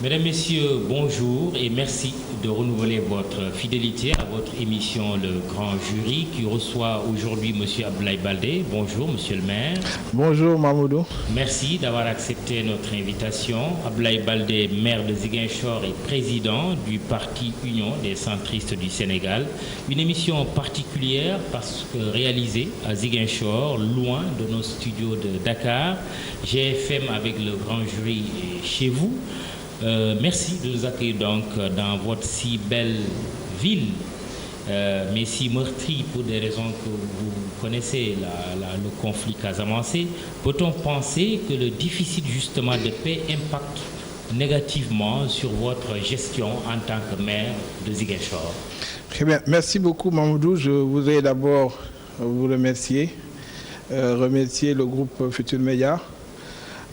Mesdames, Messieurs, bonjour et merci de renouveler votre fidélité à votre émission Le Grand Jury qui reçoit aujourd'hui M. Abdoulaye Baldé. Bonjour, Monsieur le maire. Bonjour, Mamoudou. Merci d'avoir accepté notre invitation. Abdoulaye Baldé, maire de Ziguinchor et président du parti Union des centristes du Sénégal. Une émission particulière parce que réalisée à Ziguinchor, loin de nos studios de Dakar. GFM avec Le Grand Jury chez vous. Merci de nous accueillir donc dans votre si belle ville, mais si meurtrie pour des raisons que vous connaissez, le conflit casamancé. Peut-on penser que le déficit justement de paix impacte négativement sur votre gestion en tant que maire de Ziguinchor? Très bien, merci beaucoup Mamoudou. Je voudrais d'abord vous remercier, remercier le groupe Futur Média.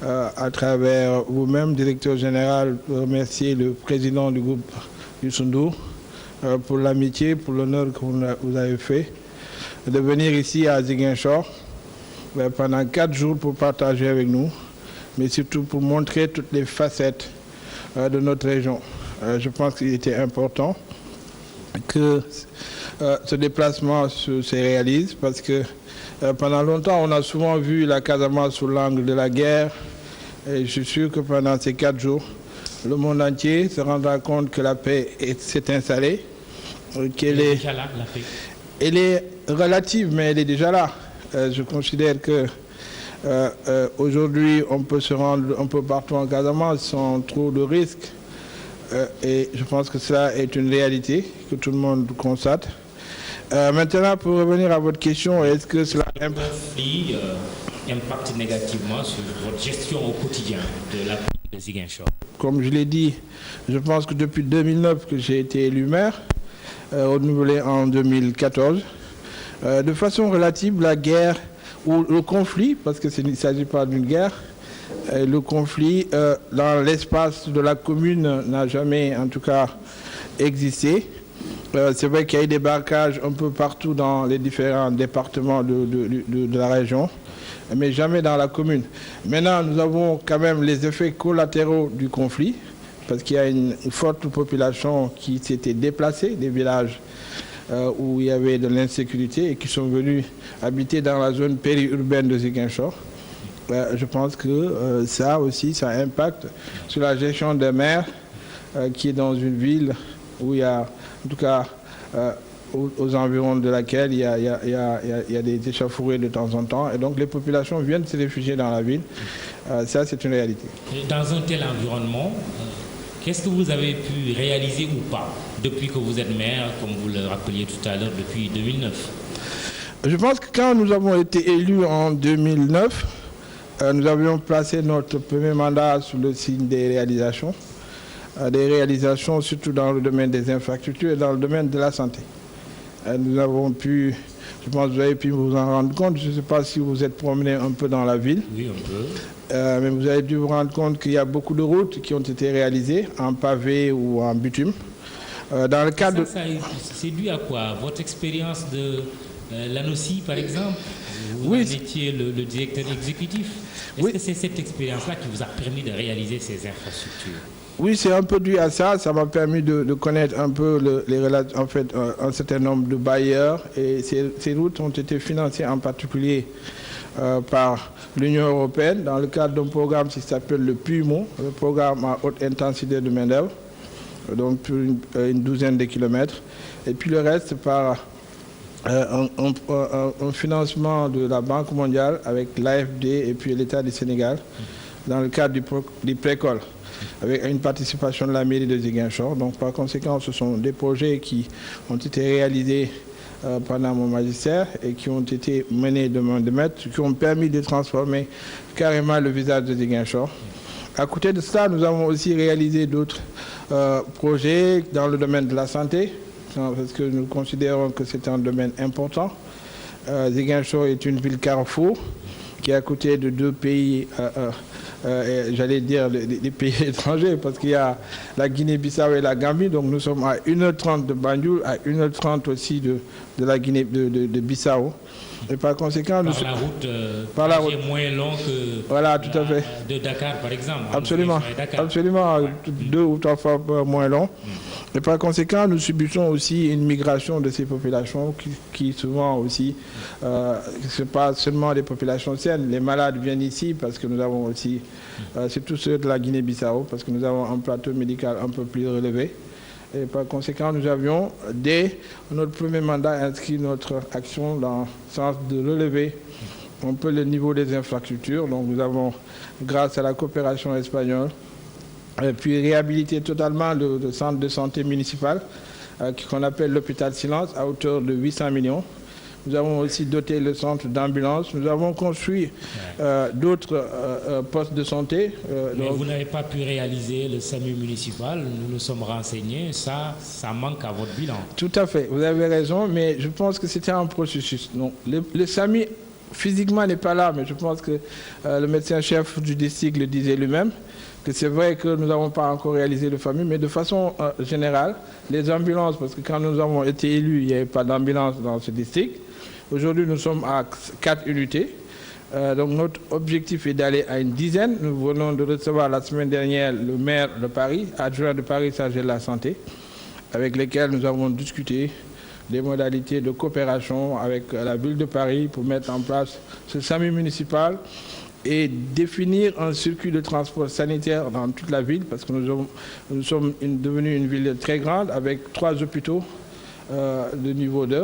À travers vous-même, directeur général, remercier le président du groupe Youssou Ndour pour l'amitié, pour l'honneur que vous avez fait de venir ici à Ziguinchor pendant 4 jours pour partager avec nous, mais surtout pour montrer toutes les facettes de notre région. Je pense qu'il était important que ce déplacement se réalise parce que pendant longtemps, on a souvent vu la Casamance sous l'angle de la guerre. Et je suis sûr que pendant ces 4 jours, le monde entier se rendra compte que la paix s'est installée. Qu'elle est déjà là, la paix. Elle est relative, mais elle est déjà là. Je considère que aujourd'hui, on peut se rendre un peu partout en Casamance sans trop de risques. Et je pense que cela est une réalité que tout le monde constate. Maintenant, pour revenir à votre question, est-ce que cela impacte négativement sur votre gestion au quotidien de la ville de Ziguinchor? Comme je l'ai dit, je pense que depuis 2009 que j'ai été élu maire, renouvelé en 2014, de façon relative, la guerre ou le conflit, parce qu'il ne s'agit pas d'une guerre, le conflit dans l'espace de la commune n'a jamais, en tout cas, existé. C'est vrai qu'il y a eu des barrages un peu partout dans les différents départements de la région, mais jamais dans la commune. Maintenant, nous avons quand même les effets collatéraux du conflit, parce qu'il y a une forte population qui s'était déplacée des villages où il y avait de l'insécurité et qui sont venus habiter dans la zone périurbaine de Ziguinchor. Je pense que ça aussi, ça impacte sur la gestion des maires qui est dans une ville où il y a, en tout cas, aux environs de laquelle il y a des échauffourées de temps en temps. Et donc les populations viennent se réfugier dans la ville. Ça, c'est une réalité. Dans un tel environnement, qu'est-ce que vous avez pu réaliser ou pas depuis que vous êtes maire, comme vous le rappeliez tout à l'heure, depuis 2009? Je pense que quand nous avons été élus en 2009, nous avions placé notre premier mandat sous le signe des réalisations surtout dans le domaine des infrastructures et dans le domaine de la santé. Nous avons pu, je pense que vous avez pu vous en rendre compte, je ne sais pas si vous êtes promené un peu dans la ville. Oui, un peu. Mais vous avez dû vous rendre compte qu'il y a beaucoup de routes qui ont été réalisées en pavé ou en bitume. Dans le cadre c'est dû à quoi? Votre expérience de l'ANOCI, par exemple? Vous étiez le directeur exécutif. Est-ce que c'est cette expérience-là qui vous a permis de réaliser ces infrastructures? Oui, c'est un peu dû à ça. Ça m'a permis de connaître un peu un certain nombre de bailleurs. Et ces routes ont été financées en particulier par l'Union européenne dans le cadre d'un programme qui s'appelle le PUMO, le programme à haute intensité de main-d'œuvre, donc pour une douzaine de kilomètres. Et puis le reste par un financement de la Banque mondiale avec l'AFD et puis l'État du Sénégal dans le cadre du précole, avec une participation de la mairie de Ziguinchor. Donc par conséquent, ce sont des projets qui ont été réalisés pendant mon magistère et qui ont été menés de main de maître, qui ont permis de transformer carrément le visage de Ziguinchor. À côté de cela, nous avons aussi réalisé d'autres projets dans le domaine de la santé, parce que nous considérons que c'est un domaine important. Ziguinchor est une ville carrefour. qui est à côté de deux pays, j'allais dire des pays étrangers, parce qu'il y a la Guinée-Bissau et la Gambie. Donc nous sommes à 1h30 de Banjul, à 1h30 aussi de la Guinée de Bissau. Et par conséquent, par la route moins long que voilà, tout à fait. De Dakar, par exemple. Absolument, absolument, ouais. 2 ou 3 fois moins long. Et par conséquent, nous subissons aussi une migration de ces populations qui souvent aussi, ce n'est pas seulement des populations saines. Les malades viennent ici parce que nous avons aussi, c'est tous ceux de la Guinée-Bissau, parce que nous avons un plateau médical un peu plus relevé. Et par conséquent, nous avions, dès notre premier mandat, inscrit notre action dans le sens de relever un peu le niveau des infrastructures. Donc nous avons, grâce à la coopération espagnole, puis réhabilité totalement le centre de santé municipal qu'on appelle l'hôpital Silence à hauteur de 800 millions. Nous avons aussi doté le centre d'ambulance. Nous avons construit d'autres postes de santé. Mais vous n'avez pas pu réaliser le SAMU municipal. Nous nous sommes renseignés. Ça manque à votre bilan. Tout à fait. Vous avez raison. Mais je pense que c'était un processus. Non, le SAMU physiquement n'est pas là. Mais je pense que le médecin-chef du district le disait lui-même. Que c'est vrai que nous n'avons pas encore réalisé le FAMU, mais de façon générale, les ambulances, parce que quand nous avons été élus, il n'y avait pas d'ambulance dans ce district. Aujourd'hui, nous sommes à 4 unités. Donc notre objectif est d'aller à une dizaine. Nous venons de recevoir la semaine dernière le maire de Paris, adjoint de Paris chargé de la santé, avec lesquels nous avons discuté des modalités de coopération avec la ville de Paris pour mettre en place ce SAMU municipal et définir un circuit de transport sanitaire dans toute la ville, parce que nous sommes devenus une ville très grande avec 3 hôpitaux de niveau 2,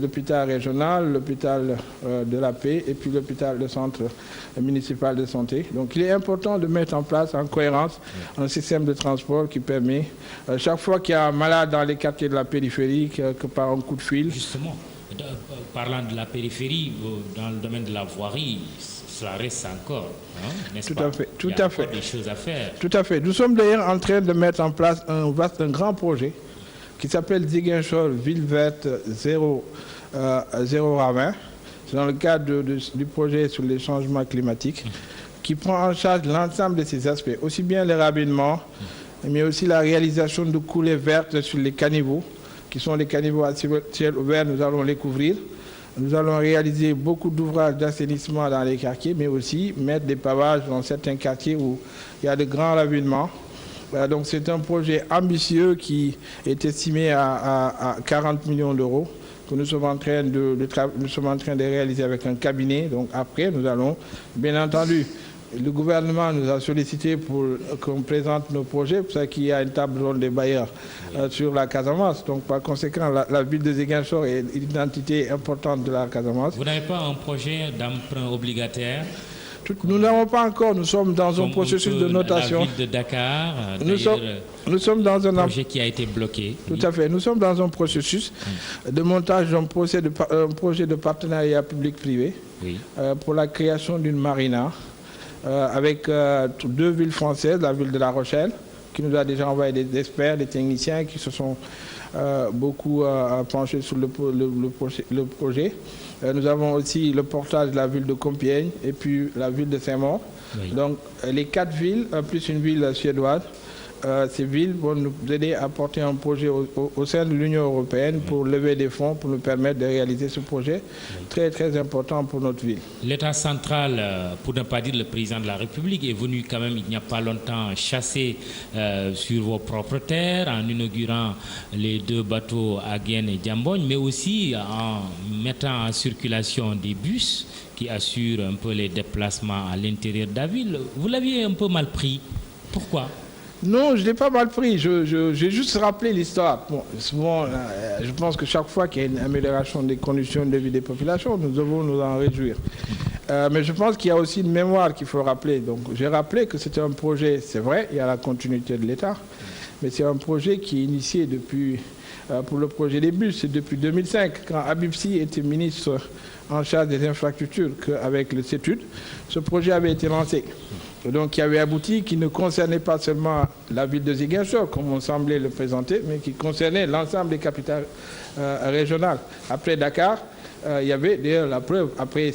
l'hôpital régional, l'hôpital de la Paix et puis l'hôpital de centre municipal de santé. Donc il est important de mettre en place en cohérence un système de transport qui permet, chaque fois qu'il y a un malade dans les quartiers de la périphérie, que par un coup de fil. Justement, parlant de la périphérie, dans le domaine de la voirie, cela reste encore, n'est-ce pas? Tout à fait. Des choses à faire. Tout à fait. Nous sommes d'ailleurs en train de mettre en place un grand projet qui s'appelle Ziguinchor Ville Verte 0 ravin. C'est dans le cadre du projet sur les changements climatiques qui prend en charge l'ensemble de ces aspects, aussi bien le ravinement, mais aussi la réalisation de coulées vertes sur les caniveaux, qui sont les caniveaux à ciel ouvert. Nous allons les couvrir. Nous allons réaliser beaucoup d'ouvrages d'assainissement dans les quartiers, mais aussi mettre des pavages dans certains quartiers où il y a de grands ravinements. Donc c'est un projet ambitieux qui est estimé à 40 millions d'euros que nous sommes en train de réaliser avec un cabinet. Donc après, nous allons, bien entendu, le gouvernement nous a sollicité pour qu'on présente nos projets, pour ça qu'il y a une table ronde des bailleurs sur la Casamance. Donc par conséquent, la ville de Ziguinchor est une identité importante de la Casamance. Vous n'avez pas un projet d'emprunt obligataire? Nous n'avons pas encore, nous sommes dans un processus de notation. La ville de Dakar, nous sommes dans un projet qui a été bloqué. Tout à fait. Nous sommes dans un processus de montage d'un projet de partenariat public-privé pour la création d'une marina avec 2 villes françaises, la ville de La Rochelle, qui nous a déjà envoyé des experts, des techniciens qui se sont beaucoup penchés sur le projet. Nous avons aussi le portage de la ville de Compiègne et puis la ville de Saint-Maur. Oui. Donc les 4 villes, plus une ville suédoise, ces villes vont nous aider à porter un projet au sein de l'Union européenne pour lever des fonds, pour nous permettre de réaliser ce projet très très important pour notre ville. L'État central, pour ne pas dire le président de la République, est venu quand même il n'y a pas longtemps chasser sur vos propres terres en inaugurant les 2 bateaux Aguène et Diambogne, mais aussi en mettant en circulation des bus qui assurent un peu les déplacements à l'intérieur de la ville. Vous l'aviez un peu mal pris. Pourquoi ? Non, je ne l'ai pas mal pris. J'ai juste rappelé l'histoire. Bon, souvent, je pense que chaque fois qu'il y a une amélioration des conditions de vie des populations, nous devons nous en réjouir. Mais je pense qu'il y a aussi une mémoire qu'il faut rappeler. Donc, j'ai rappelé que c'était un projet, c'est vrai, il y a la continuité de l'État, mais c'est un projet qui est initié depuis, pour le projet des bus, c'est depuis 2005, quand Habib Sy était ministre en charge des infrastructures, qu'avec le CETUD, ce projet avait été lancé. Donc, qui avait abouti, qui ne concernait pas seulement la ville de Ziguinchor, comme on semblait le présenter, mais qui concernait l'ensemble des capitales régionales. Après Dakar, il y avait d'ailleurs la preuve. Après,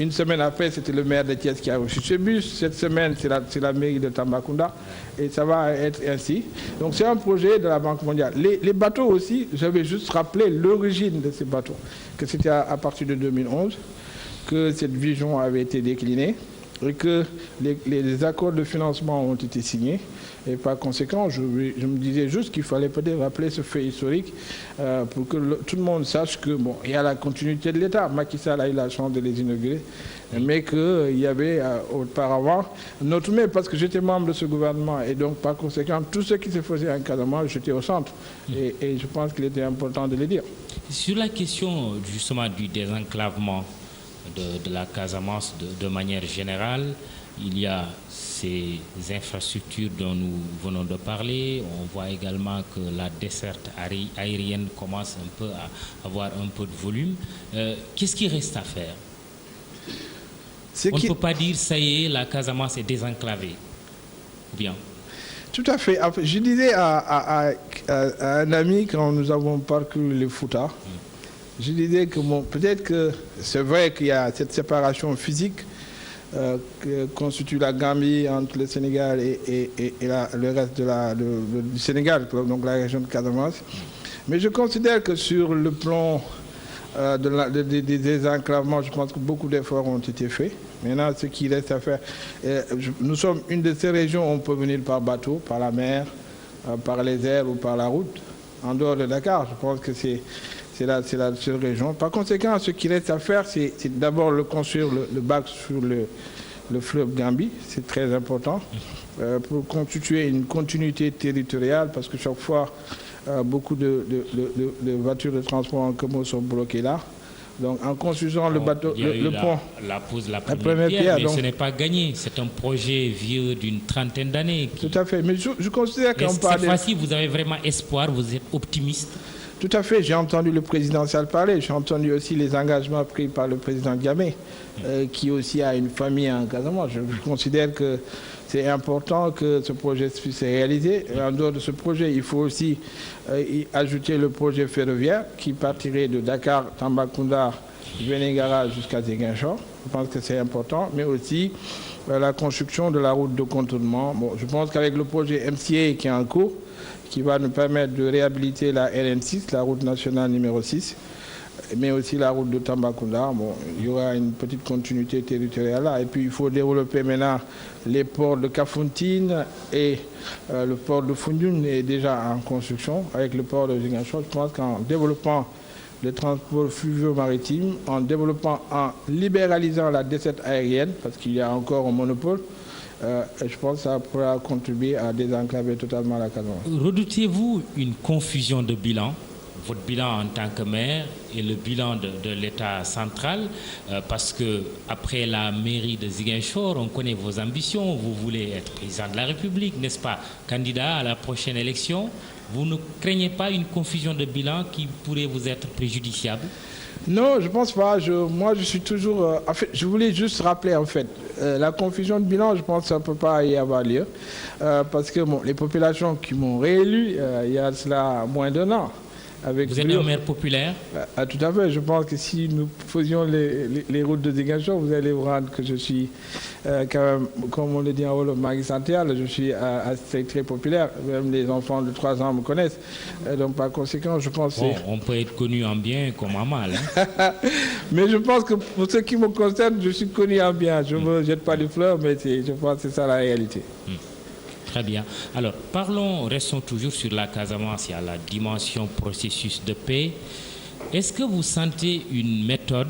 une semaine après, c'était le maire de Thiès qui a reçu ce bus. Cette semaine, c'est la mairie de Tambacounda. Et ça va être ainsi. Donc c'est un projet de la Banque mondiale. Les bateaux aussi, j'avais juste rappelé l'origine de ces bateaux. Que c'était à partir de 2011 que cette vision avait été déclinée et que les accords de financement ont été signés. Et par conséquent, je me disais juste qu'il fallait peut-être rappeler ce fait historique pour que tout le monde sache que bon, il y a la continuité de l'État. Macky Sall a eu la chance de les inaugurer, mais qu'il y avait auparavant notre maire, parce que j'étais membre de ce gouvernement et donc par conséquent, tout ce qui se faisait en Casamance, j'étais au centre. Et je pense qu'il était important de le dire. Sur la question justement du désenclavement de la Casamance de manière générale, il y a ces infrastructures dont nous venons de parler. On voit également que la desserte aérienne commence un peu à avoir un peu de volume. Qu'est-ce qui reste à faire? On ne peut pas dire ça y est, la Casamance est désenclavée. Ou bien? Tout à fait. Je disais à un ami quand nous avons parcouru le Fouta, je disais que bon, peut-être que c'est vrai qu'il y a cette séparation physique que constitue la Gambie entre le Sénégal et le reste du Sénégal, donc la région de Casamance. Mais je considère que sur le plan des désenclavements, je pense que beaucoup d'efforts ont été faits. Maintenant, ce qui reste à faire, nous sommes une de ces régions où on peut venir par bateau, par la mer, par les airs ou par la route. En dehors de Dakar, je pense que c'est la seule région. Par conséquent, ce qui reste à faire, c'est d'abord construire le bac sur le fleuve Gambie. C'est très important pour constituer une continuité territoriale, parce que chaque fois, beaucoup de voitures de transport en commun sont bloquées là. Donc, en construisant le bateau, le pont, la première pierre, mais donc, ce n'est pas gagné. C'est un projet vieux d'une trentaine d'années. Tout à fait. Mais je considère qu'on parle. Cette fois-ci, vous avez vraiment espoir, vous êtes optimiste? Tout à fait. J'ai entendu le président Sall parler. J'ai entendu aussi les engagements pris par le président Diamé, qui aussi a une famille en Casamance. Je considère que c'est important que ce projet puisse se réaliser. Et en dehors de ce projet, il faut aussi y ajouter le projet ferroviaire qui partirait de Dakar, Tambacounda, Vélingara jusqu'à Ziguinchor. Je pense que c'est important. Mais aussi la construction de la route de contournement. Bon, je pense qu'avec le projet MCA qui est en cours, qui va nous permettre de réhabiliter la RN6, la route nationale numéro 6, mais aussi la route de Tambacounda. Bon, il y aura une petite continuité territoriale là. Et puis, il faut développer maintenant les ports de Kafountine et le port de Foundiougne est déjà en construction avec le port de Ziguinchor. Je pense qu'en développant le transport fluvio-maritime, en libéralisant la desserte aérienne, parce qu'il y a encore un monopole, je pense que ça pourra contribuer à désenclaver totalement la Casamance. Redoutez-vous une confusion de bilan, votre bilan en tant que maire et le bilan de l'État central, parce que après la mairie de Ziguinchor, on connaît vos ambitions, vous voulez être président de la République, n'est-ce pas, candidat à la prochaine élection. Vous ne craignez pas une confusion de bilan qui pourrait vous être préjudiciable? Non, je ne pense pas. Moi, je suis toujours... en fait, je voulais juste rappeler, en fait, la confusion de bilan, je pense que ça ne peut pas y avoir lieu. Parce que bon, les populations qui m'ont réélu, il y a cela moins d'un an. Vous êtes un maire populaire? Tout à fait. Je pense que si nous faisions les routes de Ziguinchor, vous allez vous rendre que je suis, quand même, comme on le dit en Wolof, Magui Santéal, je suis assez très populaire. Même les enfants de 3 ans me connaissent. Donc, par conséquent, je pense... Bon, on peut être connu en bien comme en mal. Hein? Mais je pense que pour ce qui me concerne, je suis connu en bien. Je ne me jette pas de fleurs, mais je pense que c'est ça la réalité. Très bien. Alors, restons toujours sur la Casamance. Il y a la dimension processus de paix. Est-ce que vous sentez une méthode,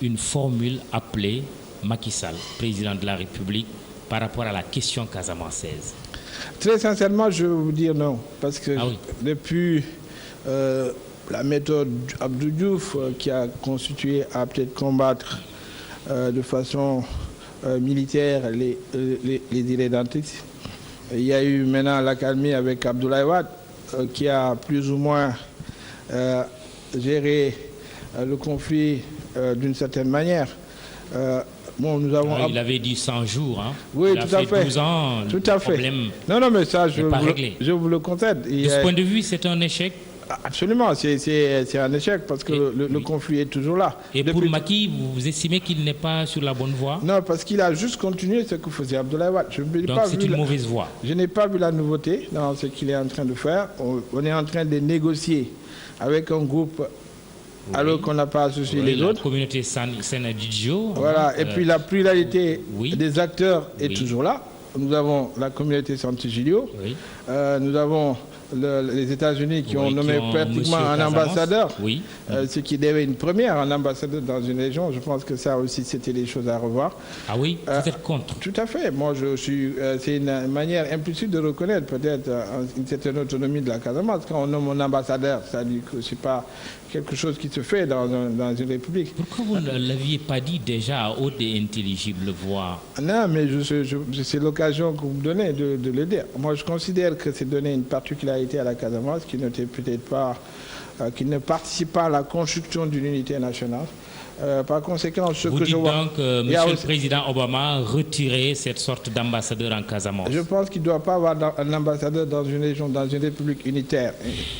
une formule appelée Macky Sall, président de la République, par rapport à la question casamançaise? Très sincèrement, je vais vous dire non. Parce que depuis la méthode Abdou Diouf, qui a constitué à peut-être combattre de façon militaire les irrédentistes, il y a eu maintenant l'accalmie avec Abdoulaye Wade, qui a plus ou moins géré le conflit d'une certaine manière. Bon, nous avons... il avait dit 100 jours. Hein. Oui, il tout à fait. 12 ans, tout à fait. Non, mais ça, je vous le concède. De ce point de vue, c'est un échec? Absolument, c'est un échec parce que le conflit est toujours là. Et pour Macky, vous estimez qu'il n'est pas sur la bonne voie? Non, parce qu'il a juste continué ce que faisait Abdoulaye Wade. Donc c'est une mauvaise voie. Je n'ai pas vu la nouveauté dans ce qu'il est en train de faire. On est en train de négocier avec un groupe alors qu'on n'a pas associé les autres. La communauté Sénadidjo. Voilà, et puis la pluralité des acteurs est toujours là. Nous avons la communauté Sant'Egidio, nous avons les États-Unis qui ont nommé pratiquement un ambassadeur, ce qui devait une première, un ambassadeur dans une région. Je pense que ça aussi, c'était des choses à revoir. Ah oui, vous êtes contre? Tout à fait. Moi, c'est une manière implicite de reconnaître peut-être une certaine autonomie de la Casamance. Quand on nomme un ambassadeur, ça dit que ce n'est pas quelque chose qui se fait dans une république. Pourquoi vous ne l'aviez pas dit déjà à haute et intelligible voix? Non, mais c'est l'occasion que vous me donnez de le dire. Moi, je considère que c'est donner une particularité à la Casamance qui n'était peut-être pas, qui ne participe pas à la construction d'une unité nationale. Par conséquent, ce vous que dites je vois... donc, Monsieur le Président Obama, retirer cette sorte d'ambassadeur en Casamance. Je pense qu'il ne doit pas avoir un ambassadeur dans une région, dans une république unitaire.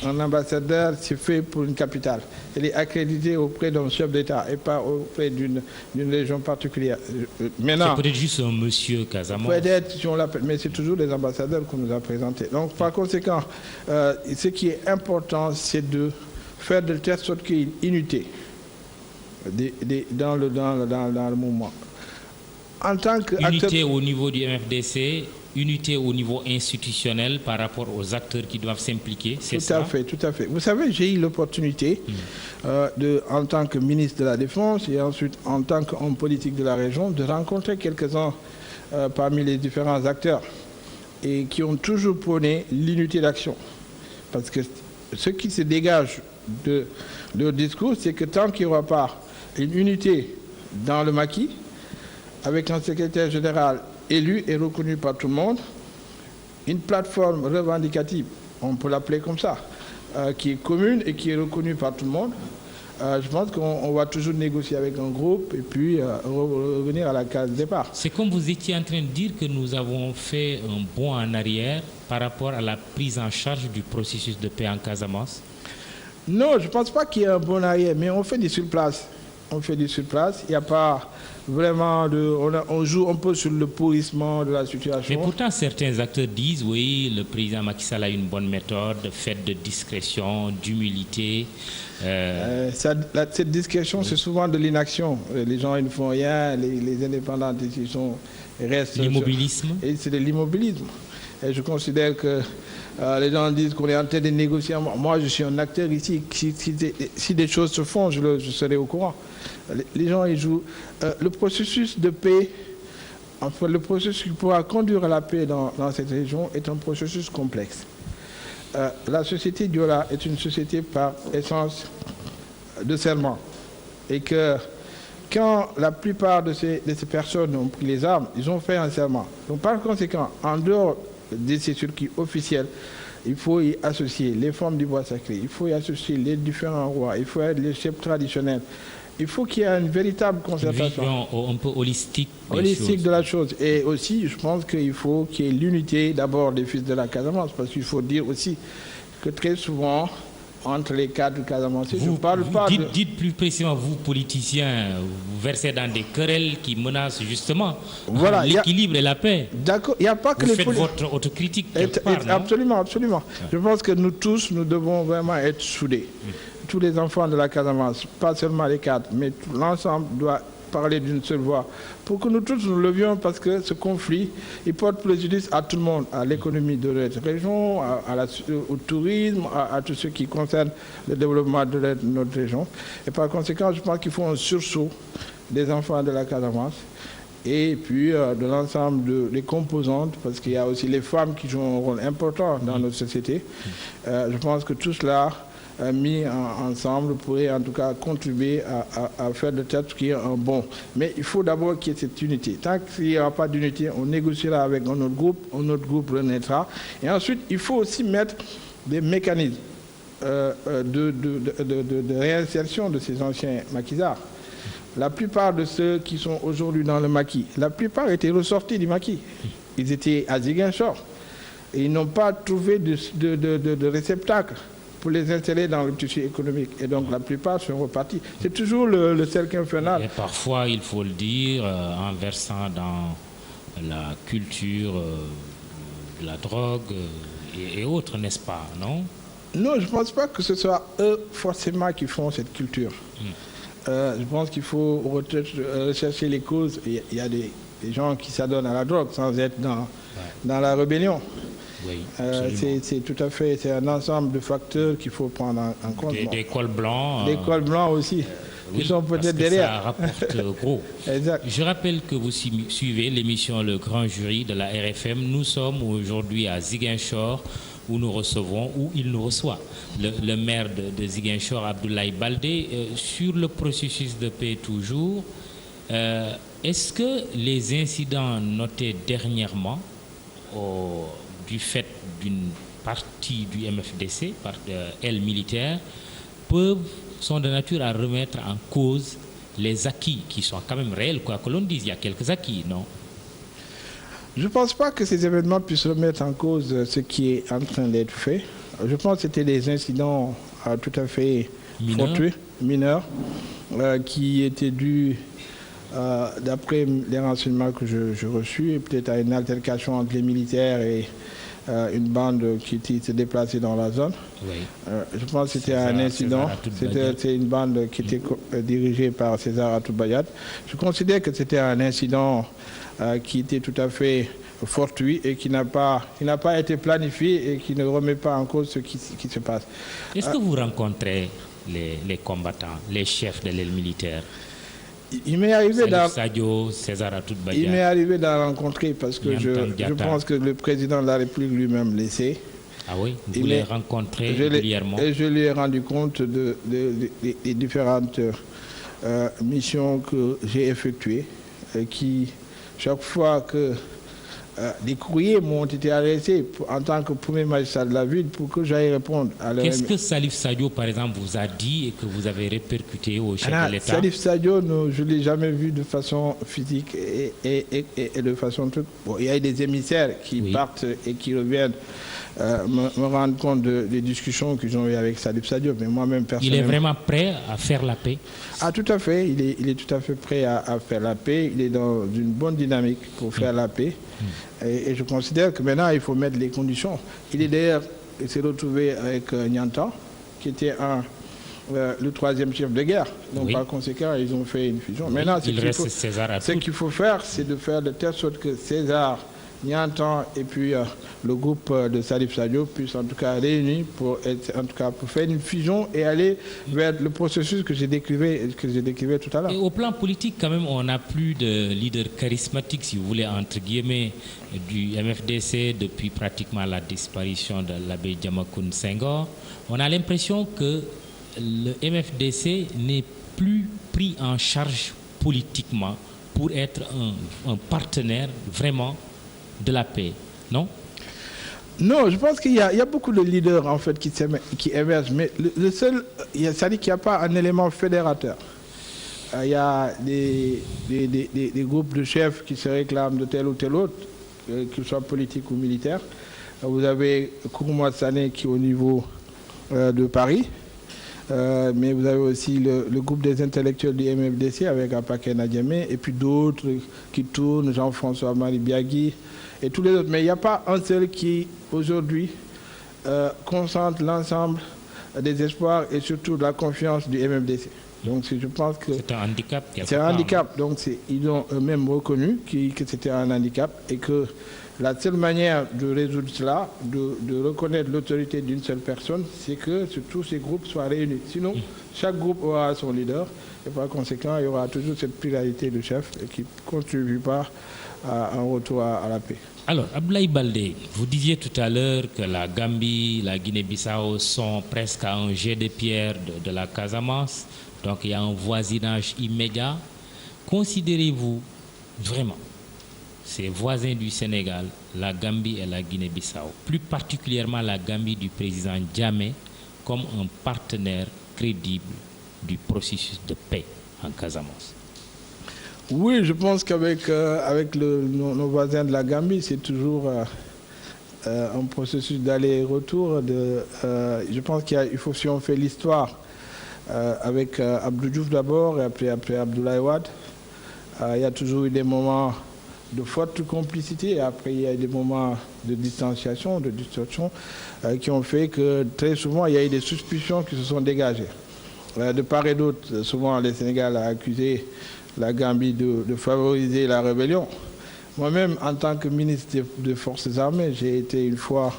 Un ambassadeur, c'est fait pour une capitale. Il est accrédité auprès d'un chef d'État et pas auprès d'une région particulière. Maintenant, c'est peut-être juste un monsieur Casamance. Peut-être, si on l'appelle, mais c'est toujours les ambassadeurs qu'on nous a présentés. Donc, par conséquent, ce qui est important, c'est de faire de telle sorte qu'il y ait une unité dans le mouvement. En tant que unité au niveau du MFDC, unité au niveau institutionnel par rapport aux acteurs qui doivent s'impliquer, c'est ça? Tout à fait. Vous savez, j'ai eu l'opportunité, en tant que ministre de la Défense et ensuite en tant qu'homme politique de la région, de rencontrer quelques-uns parmi les différents acteurs et qui ont toujours prôné l'unité d'action. Parce que ce qui se dégage de leur discours, c'est que tant qu'il n'y aura pas une unité dans le maquis, avec un secrétaire général élu et reconnu par tout le monde, une plateforme revendicative, on peut l'appeler comme ça, qui est commune et qui est reconnue par tout le monde, je pense qu'on va toujours négocier avec un groupe et puis revenir à la case départ. C'est comme vous étiez en train de dire que nous avons fait un bond en arrière par rapport à la prise en charge du processus de paix en Casamance? Non, je ne pense pas qu'il y ait un bon arrière, mais on fait du surplace. On fait du surplace, il n'y a pas vraiment on joue un peu sur le pourrissement de la situation. Mais pourtant, certains acteurs disent, oui, le président Macky Sall a une bonne méthode, faite de discrétion, d'humilité. Cette discrétion, c'est souvent de l'inaction. Les gens, ils ne font rien, les indépendants, ils restent... L'immobilisme. Et c'est de l'immobilisme. Et je considère que les gens disent qu'on est en train de négocier. Moi, je suis un acteur ici. Si des choses se font, je serai au courant. Les gens, ils jouent. Le processus de paix, enfin, le processus qui pourra conduire à la paix dans cette région est un processus complexe. La société Diola est une société par essence de serment. Et que quand la plupart de ces personnes ont pris les armes, ils ont fait un serment. Donc par conséquent, en dehors de ces circuits officiels, il faut y associer les formes du bois sacré, il faut y associer les différents rois, il faut être les chefs traditionnels. Il faut qu'il y ait une véritable concertation. Une vision un peu holistique. Holistique de la chose. Et aussi, je pense qu'il faut qu'il y ait l'unité d'abord des fils de la Casamance, parce qu'il faut dire aussi que très souvent, entre les cadres casamançais, je ne parle pas dites plus précisément, vous, politiciens, vous versez dans des querelles qui menacent justement l'équilibre et la paix. D'accord, il n'y a pas que vous faites votre autocritique quelque part, non? Absolument, absolument. Je pense que nous tous, nous devons vraiment être soudés. Tous les enfants de la Casamance, pas seulement les cadres, mais l'ensemble doit parler d'une seule voix, pour que nous tous nous levions, parce que ce conflit, il porte préjudice à tout le monde, à l'économie de notre région, au tourisme, à tout ce qui concerne le développement de notre région. Et par conséquent, je pense qu'il faut un sursaut des enfants de la Casamance et puis de l'ensemble des composantes, parce qu'il y a aussi les femmes qui jouent un rôle important dans notre société. Je pense que tout cela mis ensemble pourrait en tout cas contribuer à faire de tête ce qui est un bon. Mais il faut d'abord qu'il y ait cette unité. Tant qu'il n'y aura pas d'unité, on négociera avec un autre groupe renaîtra. Et ensuite, il faut aussi mettre des mécanismes de réinsertion de ces anciens maquisards. La plupart de ceux qui sont aujourd'hui dans le maquis, la plupart étaient ressortis du maquis. Ils étaient à Ziguinchor. Et ils n'ont pas trouvé de réceptacle pour les installer dans le tissu économique. Et donc la plupart sont repartis. C'est toujours le cercle infernal. Et parfois, il faut le dire, en versant dans la culture, la drogue et autres, n'est-ce pas, non? Non, je ne pense pas que ce soit eux forcément qui font cette culture. Je pense qu'il faut rechercher les causes. Il y a des gens qui s'adonnent à la drogue sans être dans la rébellion. Oui, c'est tout à fait, c'est un ensemble de facteurs qu'il faut prendre en compte. Des cols blancs. Des cols blancs aussi, qui sont peut-être derrière. Ça rapporte gros. Exact. Je rappelle que vous suivez l'émission Le Grand Jury de la RFM. Nous sommes aujourd'hui à Ziguinchor, où nous recevons, où il nous reçoit, le maire de Ziguinchor, Abdoulaye Baldé. Sur le processus de paix toujours, est-ce que les incidents notés dernièrement du fait d'une partie du MFDC, par aile militaire, sont de nature à remettre en cause les acquis qui sont quand même réels, quoi que l'on dise, il y a quelques acquis, non? Je ne pense pas que ces événements puissent remettre en cause ce qui est en train d'être fait. Je pense que c'était des incidents tout à fait fortuits, mineurs, qui étaient dus, d'après les renseignements que j'ai reçus, peut-être à une altercation entre les militaires et une bande qui s'est déplacée dans la zone. Oui. Je pense que c'était un incident. C'était une bande qui était dirigée par César Atoutbayat. Je considère que c'était un incident qui était tout à fait fortuit et qui n'a pas été planifié et qui ne remet pas en cause ce qui se passe. Est-ce que vous rencontrez les combattants, les chefs de l'aile militaire? Il m'est arrivé d'en rencontrer parce que je pense que le président de la République lui-même le sait. Ah oui, vous les rencontrez régulièrement? Et je lui ai rendu compte des différentes missions que j'ai effectuées, qui, chaque fois que des courriers m'ont été adressés en tant que premier magistrat de la ville pour que j'aille répondre à leur... Qu'est-ce que Salif Sadio, par exemple, vous a dit et que vous avez répercuté au chef de l'État? Salif Sadio, je ne l'ai jamais vu de façon physique et de façon truc. Bon, il y a des émissaires qui partent et qui reviennent me rendre compte des discussions qu'ils ont eues avec Salif Sadio, mais moi-même personnellement... Il est vraiment prêt à faire la paix? Ah, tout à fait. Il est tout à fait prêt à faire la paix. Il est dans une bonne dynamique pour faire la paix. Et je considère que maintenant, il faut mettre les conditions. Il s'est retrouvé avec Niantan, qui était le troisième chef de guerre. Donc, par conséquent, ils ont fait une fusion. Maintenant, ce qu'il faut faire, c'est de faire de telle sorte que César, Niantan et puis le groupe de Salif Sadio puissent en tout cas réunir pour faire une fusion et aller vers le processus que j'ai décrivé tout à l'heure. Et au plan politique, quand même, on n'a plus de leader charismatique, si vous voulez, entre guillemets, du MFDC depuis pratiquement la disparition de l'abbé Diamacoune Senghor. On a l'impression que le MFDC n'est plus pris en charge politiquement pour être un partenaire vraiment de la paix, non? Non, je pense qu'il y a beaucoup de leaders en fait qui émergent, mais le seul, c'est-à-dire qu'il n'y a pas un élément fédérateur. Il y a des groupes de chefs qui se réclament de tel ou tel autre, qu'ils soient politiques ou militaires. Vous avez Kourouma Sané qui est au niveau de Paris, mais vous avez aussi le groupe des intellectuels du MFDC avec Apaké Nadiamé, et puis d'autres qui tournent, Jean-François Marie Biagui, et tous les autres. Mais il n'y a pas un seul qui, aujourd'hui, concentre l'ensemble des espoirs et surtout de la confiance du MFDC. Donc je pense que... C'est un handicap. C'est un handicap. Donc ils ont eux-mêmes reconnu que c'était un handicap et que la seule manière de résoudre cela, de reconnaître l'autorité d'une seule personne, c'est que tous ces groupes soient réunis. Sinon, chaque groupe aura son leader et par conséquent, il y aura toujours cette pluralité de chefs qui ne contribue pas à un retour à la paix. Alors, Abdoulaye Baldé, vous disiez tout à l'heure que la Gambie, la Guinée-Bissau sont presque à un jet de pierre de la Casamance, donc il y a un voisinage immédiat. Considérez-vous vraiment ces voisins du Sénégal, la Gambie et la Guinée-Bissau, plus particulièrement la Gambie du président Jammeh, comme un partenaire crédible du processus de paix en Casamance? Oui, je pense qu'avec nos voisins de la Gambie, c'est toujours un processus d'aller-retour. Je pense qu'il faut, si on fait l'histoire, avec Abdou Diouf d'abord et après Abdoulaye Wade, il y a toujours eu des moments de forte complicité et après il y a eu des moments de distanciation, de distorsion qui ont fait que très souvent il y a eu des suspicions qui se sont dégagées. De part et d'autre, souvent le Sénégal a accusé la Gambie de favoriser la rébellion. Moi-même, en tant que ministre des Forces armées, j'ai été une fois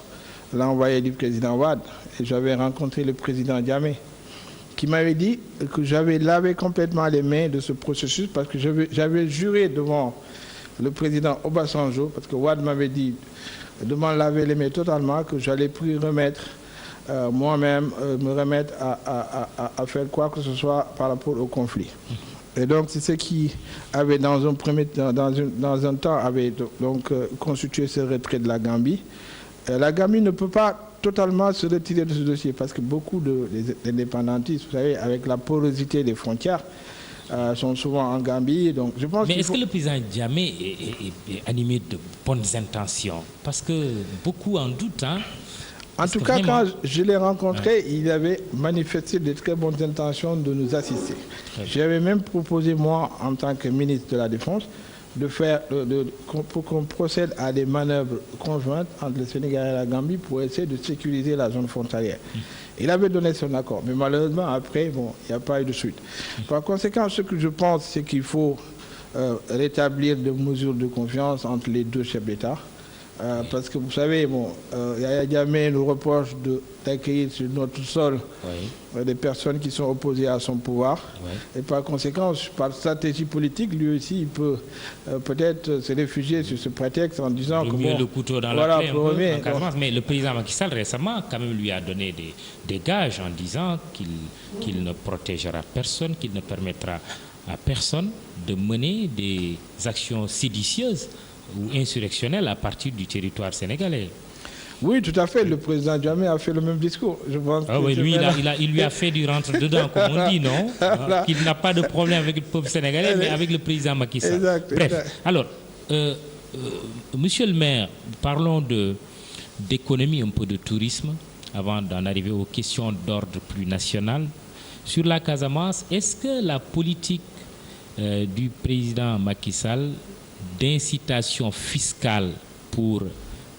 l'envoyé du président Wade et j'avais rencontré le président Diamé qui m'avait dit que j'avais lavé complètement les mains de ce processus parce que j'avais juré devant le président Obasanjo, parce que Wade m'avait dit de m'en laver les mains totalement, que j'allais plus remettre moi-même, me remettre à faire quoi que ce soit par rapport au conflit. Et donc c'est ce qui avait dans un temps avait donc constitué ce retrait de la Gambie. La Gambie ne peut pas totalement se retirer de ce dossier parce que beaucoup d'indépendantistes, vous savez, avec la porosité des frontières, sont souvent en Gambie. Donc je pense mais est-ce que le président Diamé est animé de bonnes intentions? Parce que beaucoup en doutent. Hein? En tout cas, quand je l'ai rencontré, il avait manifesté de très bonnes intentions de nous assister. J'avais même proposé, moi, en tant que ministre de la Défense, pour qu'on procède à des manœuvres conjointes entre le Sénégal et la Gambie pour essayer de sécuriser la zone frontalière. Il avait donné son accord, mais malheureusement, après, bon, il n'y a pas eu de suite. Par conséquent, ce que je pense, c'est qu'il faut rétablir des mesures de confiance entre les deux chefs d'État. Parce que vous savez, bon, Yaya Jammeh nous reproche d'accueillir sur notre sol des personnes qui sont opposées à son pouvoir. Et par conséquent, par stratégie politique, lui aussi, il peut peut-être se réfugier sur ce prétexte en disant que bon, le couteau dans la plaie, mais le président Macky Sall récemment quand même lui a donné des gages en disant qu'il ne protégera personne, qu'il ne permettra à personne de mener des actions séditieuses ou insurrectionnelle à partir du territoire sénégalais. Oui, tout à fait. Le président Diamé a fait le même discours. Je pense oui, lui, il lui a fait du rentre-dedans, comme on dit, non? Qu'il n'a pas de problème avec le peuple sénégalais, mais avec le président Macky Sall. Bref, alors, monsieur le maire, parlons d'économie, un peu de tourisme, avant d'en arriver aux questions d'ordre plus national. Sur la Casamance, est-ce que la politique du président Macky Sall d'incitation fiscale pour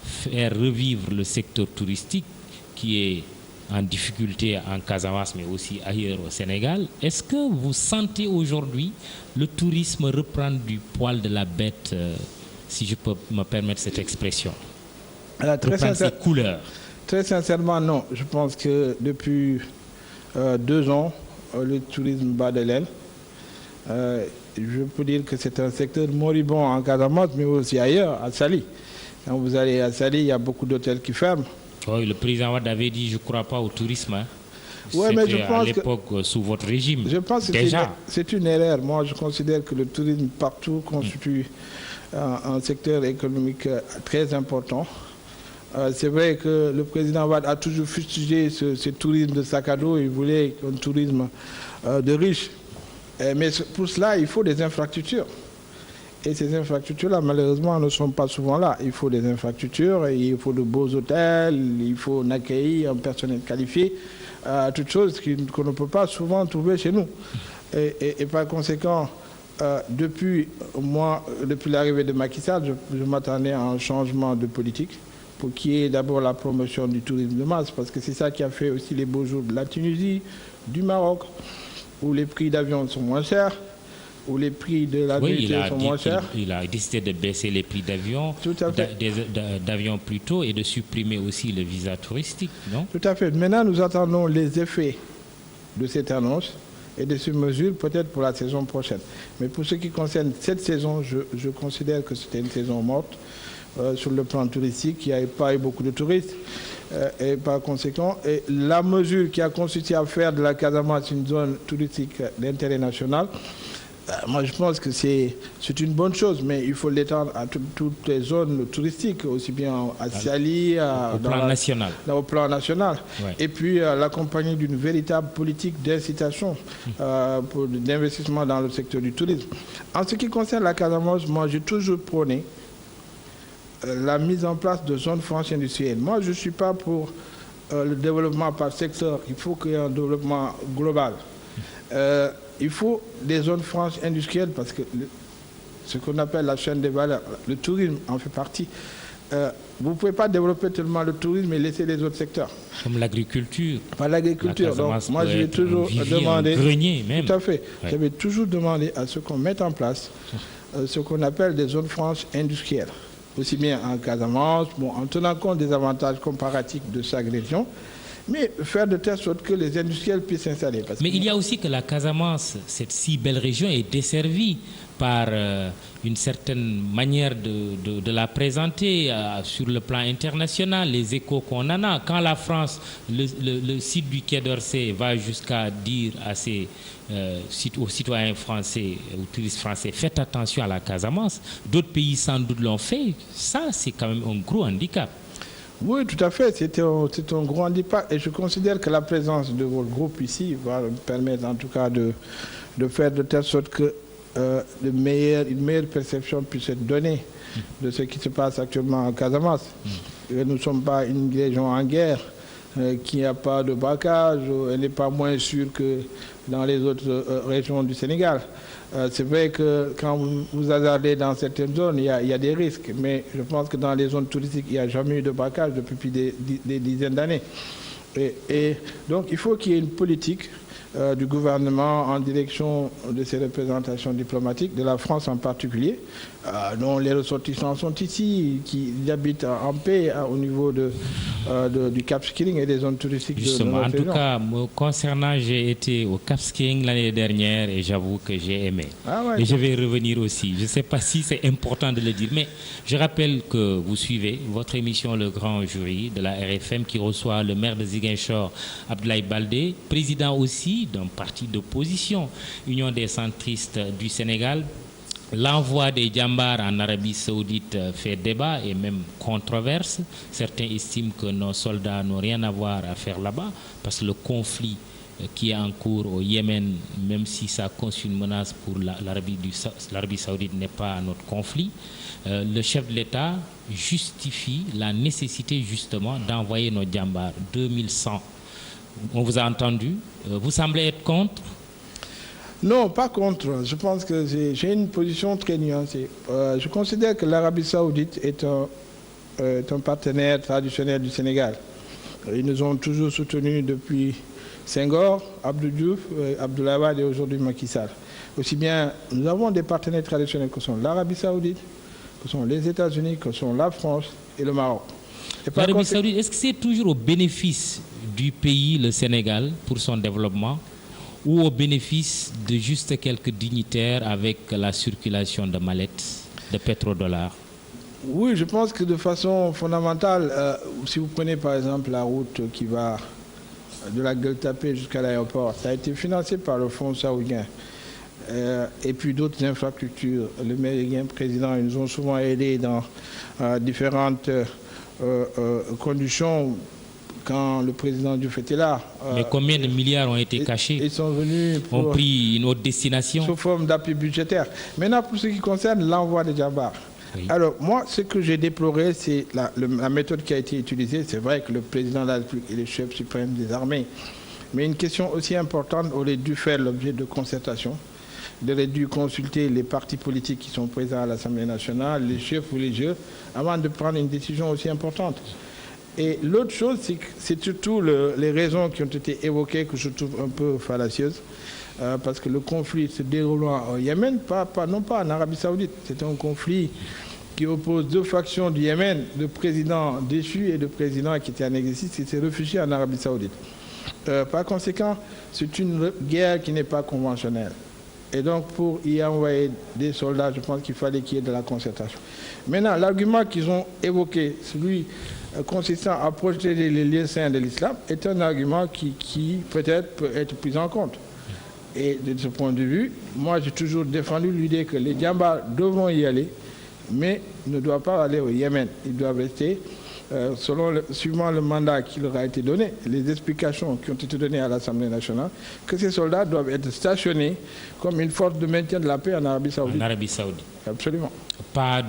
faire revivre le secteur touristique qui est en difficulté en Casamance mais aussi ailleurs au Sénégal, est-ce que vous sentez aujourd'hui le tourisme reprendre du poil de la bête, si je peux me permettre cette expression, reprendre ses couleurs? Très sincèrement, non. Je pense que depuis 2 ans, le tourisme bat de l'aile. Je peux dire que c'est un secteur moribond en Casamance, mais aussi ailleurs, à Saly. Quand vous allez à Saly, il y a beaucoup d'hôtels qui ferment. Oui, le président Wade avait dit, je ne crois pas au tourisme. Hein. Oui, mais je pense à l'époque sous votre régime. Je pense que c'est une erreur. Moi, je considère que le tourisme partout constitue un secteur économique très important. C'est vrai que le président Wade a toujours fustigé ce tourisme de sac à dos. Il voulait un tourisme de riches. Mais pour cela, il faut des infrastructures. Et ces infrastructures-là, malheureusement, ne sont pas souvent là. Il faut des infrastructures, il faut de beaux hôtels, il faut accueillir un personnel qualifié, toutes choses qu'on ne peut pas souvent trouver chez nous. Et par conséquent, depuis l'arrivée de Macky Sall, je m'attendais à un changement de politique pour qu'il y ait d'abord la promotion du tourisme de masse, parce que c'est ça qui a fait aussi les beaux jours de la Tunisie, du Maroc, où les prix d'avion sont moins chers, où les prix de la nourriture sont moins chers. Il a décidé de baisser les prix d'avion, plutôt, et de supprimer aussi le visa touristique, non? Tout à fait. Maintenant, nous attendons les effets de cette annonce et de ces mesures, peut-être pour la saison prochaine. Mais pour ce qui concerne cette saison, je considère que c'était une saison morte sur le plan touristique. Il n'y avait pas eu beaucoup de touristes. Et par conséquent, la mesure qui a consisté à faire de la Casamance une zone touristique d'intérêt national, moi je pense que c'est une bonne chose, mais il faut l'étendre à toutes les zones touristiques, aussi bien à Saly, au plan national. Ouais. Et puis l'accompagner d'une véritable politique d'incitation d'investissement dans le secteur du tourisme. En ce qui concerne la Casamance, moi j'ai toujours prôné la mise en place de zones franches industrielles. Moi, je ne suis pas pour le développement par secteur. Il faut qu'il y ait un développement global. Il faut des zones franches industrielles parce que ce qu'on appelle la chaîne des valeurs, le tourisme en fait partie. Vous ne pouvez pas développer tellement le tourisme et laisser les autres secteurs. Comme l'agriculture. Pas l'agriculture. Donc, moi, j'ai toujours demandé. Grenier même. Tout à fait. Ouais. J'avais toujours demandé à ce qu'on mette en place ce qu'on appelle des zones franches industrielles. Aussi bien en Casamance, en tenant compte des avantages comparatifs de chaque région, mais faire de telle sorte que les industriels puissent s'installer. Mais il y a aussi que la Casamance, cette si belle région, est desservie par une certaine manière de la présenter sur le plan international, les échos qu'on en a. Quand la France, le site du Quai d'Orsay va jusqu'à dire aux citoyens français, aux touristes français, faites attention à la Casamance, d'autres pays sans doute l'ont fait, ça c'est quand même un gros handicap. Oui, tout à fait, c'est un gros handicap et je considère que la présence de votre groupe ici va me permettre en tout cas de faire de telle sorte que une meilleure perception puisse être donnée de ce qui se passe actuellement en Casamance. Nous ne sommes pas une région en guerre, qui n'a pas de braquage, elle n'est pas moins sûre que dans les autres régions du Sénégal. C'est vrai que quand vous hasardez dans certaines zones, il y a des risques, mais je pense que dans les zones touristiques, il n'y a jamais eu de braquage depuis des dizaines d'années. Et donc, il faut qu'il y ait une politique du gouvernement en direction de ces représentations diplomatiques, de la France en particulier, dont les ressortissants sont ici, qui habitent en paix au niveau du Cap Skirring et des zones touristiques. Justement, en tout cas, me concernant, j'ai été au Cap Skirring l'année dernière et j'avoue que j'ai aimé. Et je vais revenir aussi. Je ne sais pas si c'est important de le dire, mais je rappelle que vous suivez votre émission Le Grand Jury de la RFM qui reçoit le maire de Ziguinchor, Abdoulaye Baldé, président aussi d'un parti d'opposition, Union des centristes du Sénégal. L'envoi des djambars en Arabie Saoudite fait débat et même controverse. Certains estiment que nos soldats n'ont rien à voir à faire là-bas parce que le conflit qui est en cours au Yémen, même si ça constitue une menace pour l'Arabie Saoudite, n'est pas notre conflit. Le chef de l'État justifie la nécessité justement d'envoyer nos djambars, 2100. On vous a entendu. Vous semblez être contre? Non, pas contre. Je pense que j'ai une position très nuancée. Je considère que l'Arabie Saoudite est un partenaire traditionnel du Sénégal. Ils nous ont toujours soutenus depuis Senghor, Abdou Diouf, Abdoulaye Wade et aujourd'hui Macky Sall. Aussi bien, nous avons des partenaires traditionnels que sont l'Arabie Saoudite, que sont les États-Unis, que sont la France et le Maroc. L'Arabie Saoudite, est-ce que c'est toujours au bénéfice du pays, le Sénégal, pour son développement, ou au bénéfice de juste quelques dignitaires avec la circulation de mallettes, de pétrodollars? Oui, je pense que de façon fondamentale, si vous prenez par exemple la route qui va de la Gueule-Tapée jusqu'à l'aéroport, ça a été financé par le Fonds saoudien. Et puis d'autres infrastructures. Le Méridien président, ils nous ont souvent aidés dans différentes conditions quand le président Diouf était là. Mais combien de milliards ont été cachés? Ils sont venus ont pris une autre destination sous forme d'appui budgétaire. Maintenant, pour ce qui concerne l'envoi des djambars. Oui. Alors, moi, ce que j'ai déploré, c'est la méthode qui a été utilisée. C'est vrai que le président de la République est le chef suprême des armées. Mais une question aussi importante aurait dû faire l'objet de concertation. Il aurait dû consulter les partis politiques qui sont présents à l'Assemblée nationale, les chefs religieux, avant de prendre une décision aussi importante. Et l'autre chose, c'est surtout les raisons qui ont été évoquées que je trouve un peu fallacieuses. Parce que le conflit se déroulant au Yémen, non pas en Arabie Saoudite. C'est un conflit qui oppose deux factions du Yémen, de présidents déchus et de présidents qui étaient en exercice, qui s'est réfugié en Arabie Saoudite. Par conséquent, c'est une guerre qui n'est pas conventionnelle. Et donc, pour y envoyer des soldats, je pense qu'il fallait qu'il y ait de la concertation. Maintenant, l'argument qu'ils ont évoqué, celui consistant à projeter les liens saints de l'islam, est un argument qui peut-être peut être pris en compte. Et de ce point de vue, moi j'ai toujours défendu l'idée que les djambars devront y aller, mais ne doivent pas aller au Yémen. Ils doivent rester suivant le mandat qui leur a été donné, les explications qui ont été données à l'Assemblée nationale, que ces soldats doivent être stationnés comme une force de maintien de la paix en Arabie Saoudite. En Arabie Saoudite. Absolument. Pas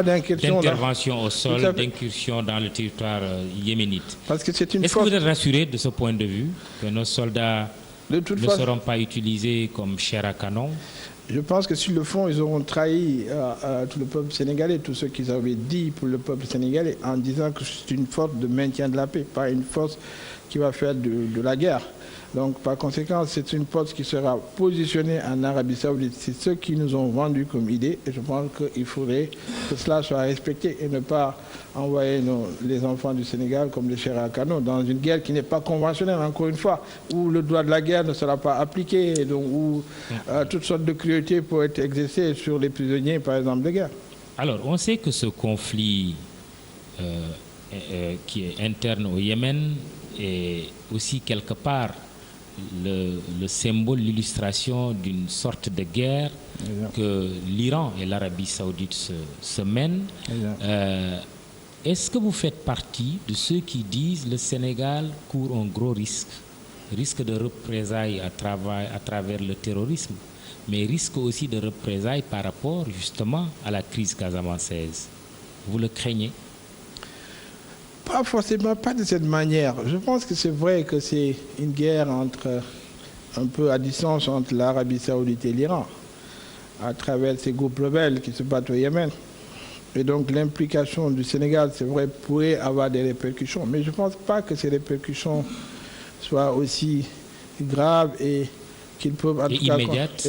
d'intervention au sol, d'incursion dans le territoire yéménite. Parce que c'est une Est-ce que vous êtes rassuré de ce point de vue, que nos soldats ne seront pas utilisés comme chair à canon? Je pense que s'ils le font, ils auront trahi tout le peuple sénégalais, tous ceux qu'ils avaient dit pour le peuple sénégalais, en disant que c'est une force de maintien de la paix, pas une force qui va faire de la guerre. Donc, par conséquent, c'est une force qui sera positionnée en Arabie Saoudite. C'est ce qu'ils nous ont vendu comme idée, et je pense qu'il faudrait que cela soit respecté et ne pas envoyer les enfants du Sénégal comme des chairs à canon dans une guerre qui n'est pas conventionnelle, encore une fois, où le droit de la guerre ne sera pas appliqué, et donc où toutes sortes de cruautés pourraient être exercées sur les prisonniers, par exemple, de guerre. Alors, on sait que ce conflit qui est interne au Yémen est aussi quelque part le symbole, l'illustration d'une sorte de guerre que l'Iran et l'Arabie Saoudite se mènent. Est-ce que vous faites partie de ceux qui disent que le Sénégal court un gros risque de représailles à travers le terrorisme, mais risque aussi de représailles par rapport justement à la crise casamançaise? Vous le craignez? Pas forcément, pas de cette manière. Je pense que c'est vrai que c'est une guerre un peu à distance entre l'Arabie Saoudite et l'Iran, à travers ces groupes rebelles qui se battent au Yémen. Et donc l'implication du Sénégal, c'est vrai, pourrait avoir des répercussions. Mais je ne pense pas que ces répercussions soient aussi graves et qu'ils peuvent en tout cas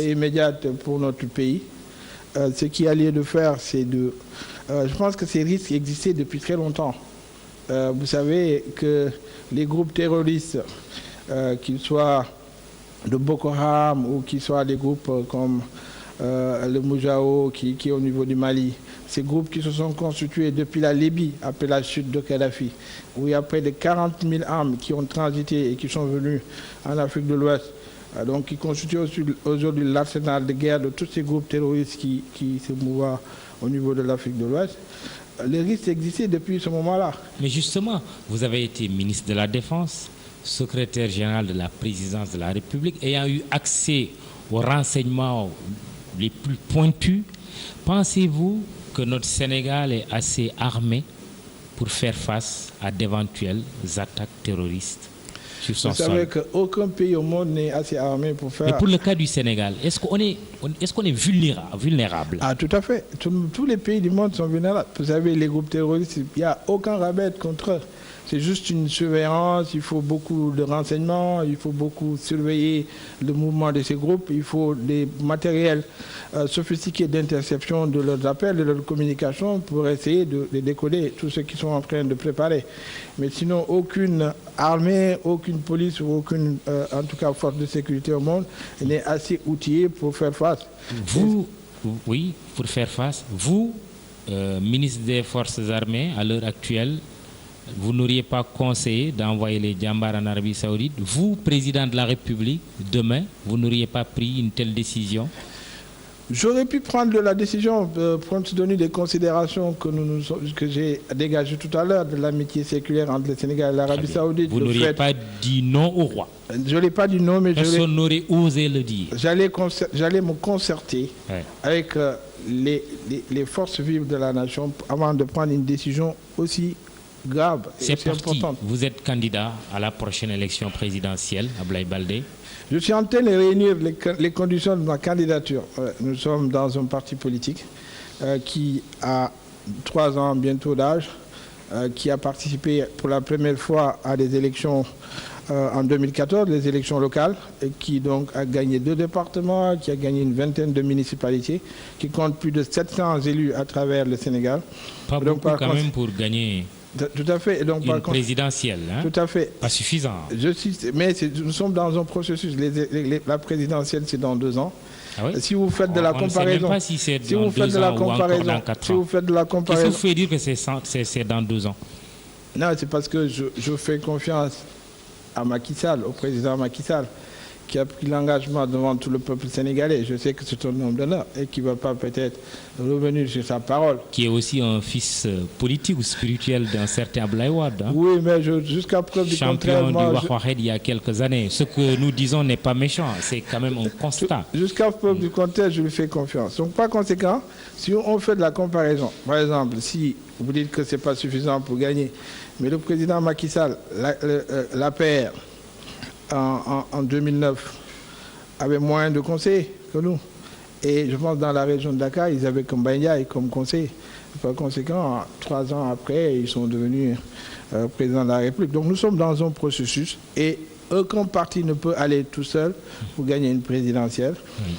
immédiates pour notre pays. Ce qu'il y a lieu de faire, c'est de... je pense que ces risques existaient depuis très longtemps. Vous savez que les groupes terroristes, qu'ils soient de Boko Haram ou qu'ils soient des groupes comme le Moujao qui est au niveau du Mali, ces groupes qui se sont constitués depuis la Libye après la chute de Kadhafi, où il y a près de 40 000 armes qui ont transité et qui sont venues en Afrique de l'Ouest, donc qui constituent aujourd'hui l'arsenal de guerre de tous ces groupes terroristes qui se mouvent au niveau de l'Afrique de l'Ouest. Les risques existaient depuis ce moment-là. Mais justement, vous avez été ministre de la Défense, secrétaire général de la présidence de la République, ayant eu accès aux renseignements les plus pointus. Pensez-vous que notre Sénégal est assez armé pour faire face à d'éventuelles attaques terroristes sur son sol? Vous savez qu'aucun pays au monde n'est assez armé pour faire... Mais pour le cas du Sénégal, est-ce qu'on est vulnérable? Ah, tout à fait. Tous les pays du monde sont vulnérables. Vous savez, les groupes terroristes, il n'y a aucun rabais contre eux. C'est juste une surveillance, il faut beaucoup de renseignements, il faut beaucoup surveiller le mouvement de ces groupes, il faut des matériels sophistiqués d'interception de leurs appels, de leurs communications pour essayer de décoder tout ce qu'ils sont en train de préparer. Mais sinon, aucune armée, aucune police ou aucune, en tout cas, force de sécurité au monde n'est assez outillée pour faire face. Oui, pour faire face. Vous, ministre des Forces armées, à l'heure actuelle, vous n'auriez pas conseillé d'envoyer les djambars en Arabie Saoudite? Vous, président de la République, demain, vous n'auriez pas pris une telle décision? J'aurais pu prendre la décision, compte tenu des considérations que j'ai dégagées tout à l'heure de l'amitié séculaire entre le Sénégal et l'Arabie Saoudite. Vous n'auriez pas dit non au roi? Je ne l'ai pas dit non, mais personne n'aurait osé le dire. J'allais me concerter avec les forces vives de la nation avant de prendre une décision aussi grave et aussi importante. Vous êtes candidat à la prochaine élection présidentielle, Ablaye Baldé. Je suis en train de réunir les conditions de ma candidature. Nous sommes dans un parti politique qui a 3 ans bientôt d'âge, qui a participé pour la première fois à des élections en 2014, les élections locales, et qui donc a gagné 2 départements, qui a gagné une vingtaine de municipalités, qui compte plus de 700 élus à travers le Sénégal. Pas donc, beaucoup quand même pour gagner... Tout à fait. Et donc, une présidentielle, hein? Tout à fait. Pas suffisant. Mais nous sommes dans un processus. La présidentielle, c'est dans 2 ans. Ah oui? Si vous faites de la comparaison, ne sait même pas si c'est dans 2 ans ou encore dans 4 ans. Si vous faites de la comparaison, qu'est-ce que vous faites dire que c'est dans 2 ans? Non, c'est parce que je fais confiance à Macky Sall, au président Macky Sall, qui a pris l'engagement devant tout le peuple sénégalais. Je sais que c'est un homme d'honneur et qui ne va pas peut-être revenir sur sa parole. Qui est aussi un fils politique ou spirituel d'un certain Abdoulaye Wade. Hein? Oui, mais jusqu'à preuve du contraire... Champion du Wahwahed il y a quelques années. Ce que nous disons n'est pas méchant, c'est quand même un constat. Jusqu'à preuve du contraire, je lui fais confiance. Donc par conséquent, si on fait de la comparaison, par exemple, si vous dites que ce n'est pas suffisant pour gagner, mais le président Macky Sall, l'APR, en 2009, avait moins de conseillers que nous. Et je pense que dans la région de Dakar, ils avaient comme Banya et comme conseiller. Par conséquent, 3 ans après, ils sont devenus président de la République. Donc nous sommes dans un processus et aucun parti ne peut aller tout seul pour gagner une présidentielle. Oui.